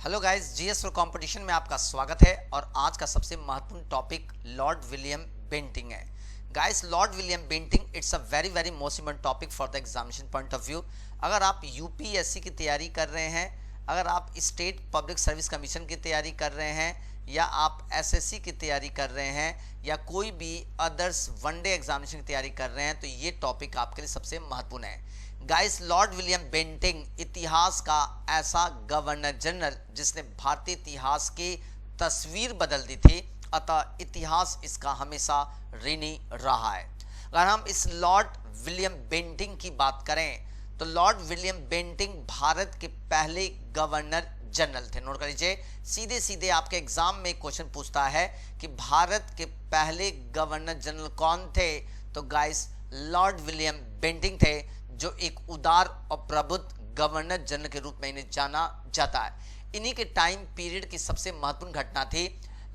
Hello guys, GS for competition में आपका स्वागत है। और आज का सबसे महत्वपूर्ण टॉपिक लॉर्ड विलियम बेंटिंग है। Guys, Lord William Bentinck it's a very most important topic for the examination point of view. अगर आप यूपीएससी की तैयारी कर रहे हैं, अगर आप स्टेट पब्लिक सर्विस कमीशन की तैयारी कर रहे हैं, या आप एसएससी की तैयारी कर रहे हैं, या कोई भी अदर्स वनडे एग्जामिनेशन की तैयारी कर रहे हैं, तो ये टॉपिक आपके लिए सबसे महत्वपूर्ण है। गाइस, लॉर्ड विलियम बेंटिंग इतिहास का ऐसा गवर्नर जनरल जिसने भारतीय इतिहास की तस्वीर बदल दी थी, अतः इतिहास इसका हमेशा ऋणी रहा है। अगर हम इस लॉर्ड विलियम बेंटिंग की बात करें तो लॉर्ड विलियम बेंटिंग भारत के पहले गवर्नर जनरल थे। नोट कर लीजिए, सीधे सीधे आपके एग्जाम में क्वेश्चन पूछता है कि भारत के पहले गवर्नर जनरल कौन थे, तो गाइस लॉर्ड विलियम बेंटिंग थे, जो एक उदार और प्रबुद्ध गवर्नर जनरल के रूप में इन्हें जाना जाता है। इन्हीं के टाइम पीरियड की सबसे महत्वपूर्ण घटना थी,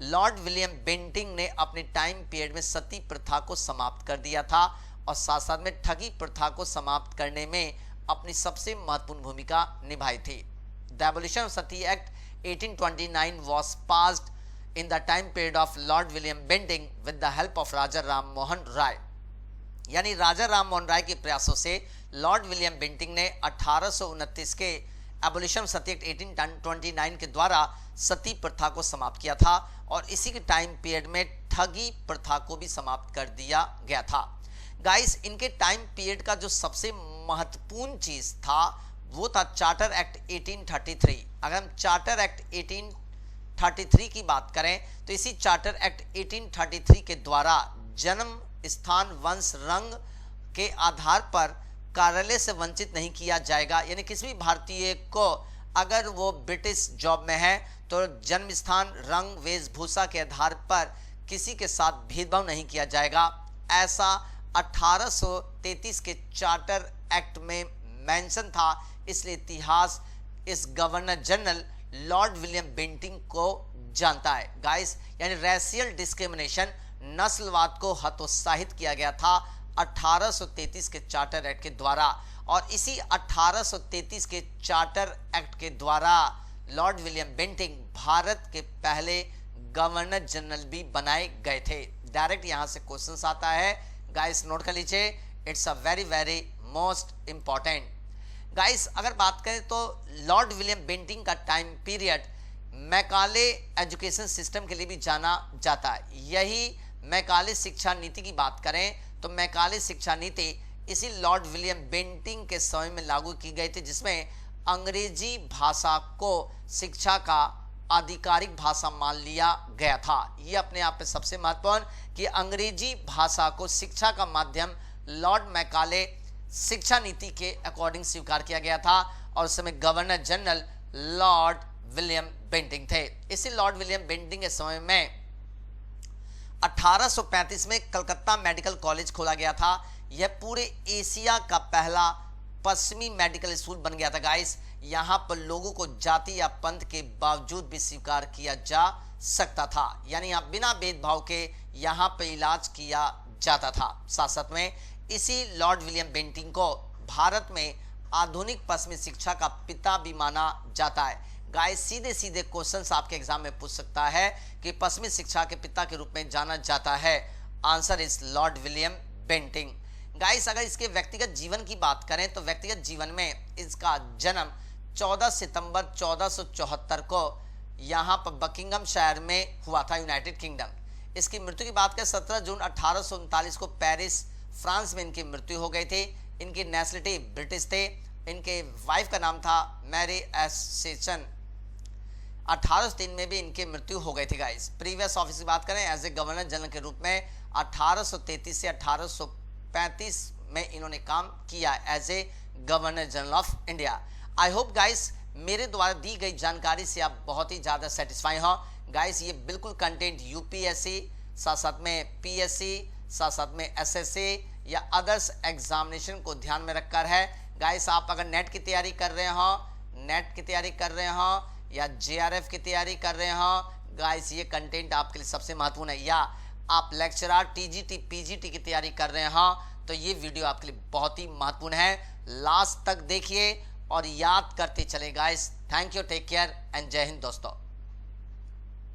लॉर्ड विलियम बेंटिंग ने अपने टाइम पीरियड में सती प्रथा को समाप्त कर दिया था और साथ साथ में ठगी प्रथा को समाप्त करने में अपनी सबसे महत्वपूर्ण भूमिका निभाई थी। The abolition of Sati act 1829 was passed in the time period of Lord William Bentinck with the help of राजा राम मोहन राय। यानी राजा राम मोहन राय के प्रयासों से लॉर्ड विलियम बेंटिंग ने 1829 के एबोलिशन ऑफ सती एक्ट 1829 के द्वारा सती प्रथा को समाप्त किया था और इसी के टाइम पीरियड में ठगी प्रथा को भी समाप्त कर दिया गया था। गाइस, इनके टाइम पीरियड का जो सबसे महत्वपूर्ण चीज था वो था चार्टर एक्ट 1833। अगर हम चार्टर एक्ट 1833 की बात करें तो इसी चार्टर एक्ट 1833 के द्वारा जन्म स्थान वंश रंग के आधार पर कार्यालय से वंचित नहीं किया जाएगा। यानी किसी भी भारतीय को अगर वो ब्रिटिश जॉब में है तो जन्म स्थान रंग वेशभूषा के आधार पर किसी के साथ भेदभाव नहीं किया जाएगा। ऐसा 1833 के चार्टर एक्ट में मेंशन था, इसलिए इतिहास इस governor general Lord William Bentinck को जानता है। गाइस, यानी रेशियल डिस्क्रिमिनेशन, नस्लवाद को हतोत्साहित किया गया था 1833 के चार्टर एक्ट के द्वारा और इसी 1833 के चार्टर एक्ट के द्वारा लॉर्ड विलियम बेंटिंग भारत के पहले गवर्नर जनरल भी बनाए गए थे। डायरेक्ट यहां से क्वेश्चन आता है। गाइस, नोट कर लीजिए, it's a very most important. Guys, अगर बात करें तो लॉर्ड विलियम बेंटिंग का time period Macaulay education system के लिए भी जाना जाता है। यही मैकाले शिक्षा नीति की बात करें तो मैकाले शिक्षा नीति इसी लॉर्ड विलियम बेंटिंग के समय में लागू की गई थी, जिसमें अंग्रेजी भाषा को शिक्षा का आधिकारिक भाषा मान लिया गया था। यह अपने आप में सबसे महत्वपूर्ण कि अंग्रेजी भाषा को शिक्षा का माध्यम लॉर्ड मैकाले शिक्षा नीति के अकॉर्डिंग स्वीकार किया गया था और उस समय governor general Lord William Bentinck थे। इसी लॉर्ड विलियम बेंटिंग के समय में 1835 में कलकत्ता मेडिकल कॉलेज खोला गया था। यह पूरे एशिया का पहला पश्चिमी मेडिकल स्कूल बन गया था। गाइस, यहाँ पर लोगों को जाति या पंथ के बावजूद भी स्वीकार किया जा सकता था, यानी यहाँ बिना भेदभाव के यहाँ पर इलाज किया जाता था। साथ साथ में इसी लॉर्ड विलियम बेंटिंग को भारत में आधुनिक पश्चिमी शिक्षा का पिता भी माना जाता है। गाइस, सीधे सीधे क्वेश्चंस आपके एग्जाम में पूछ सकता है कि पश्चिमी शिक्षा के पिता के रूप में जाना जाता है। Answer is Lord William Bentinck. Guys, अगर इसके व्यक्तिगत जीवन की बात करें तो व्यक्तिगत जीवन में इसका जन्म 14 सितंबर 1474 को यहाँ पर बकिंगम शहर में हुआ था, यूनाइटेड किंगडम। इसकी मृत्यु की बात करें 17 जून 1839 को पेरिस फ्रांस में इनकी मृत्यु हो गई थी। इनकी नेशनलिटी ब्रिटिश थे। इनके वाइफ का नाम था मैरी एस सेचन। 1803 में भी इनकी मृत्यु हो गई थी। गाइस, प्रीवियस ऑफिस की बात करें एज ए गवर्नर जनरल के रूप में 1833 से 1835 में इन्होंने काम किया as a governor general of India. I hope guys मेरे द्वारा दी गई जानकारी से आप बहुत ही ज़्यादा सेटिस्फाई हो। गाइस, ये बिल्कुल कंटेंट यूपीएससी साथ साथ में पीएससी साथ साथ में एसएससी या अदर्स एग्जामिनेशन को ध्यान में रखकर है। गाइस, आप अगर नेट की तैयारी कर रहे हो या जेआरएफ की तैयारी कर रहे हो, गाइस ये कंटेंट आपके लिए सबसे महत्वपूर्ण है। या आप लेक्चरर टीजीटी पीजीटी की तैयारी कर रहे हो तो ये वीडियो आपके लिए बहुत ही महत्वपूर्ण है। लास्ट तक देखिए और याद करते चले guys. Thank you, take care and जय हिंद दोस्तों।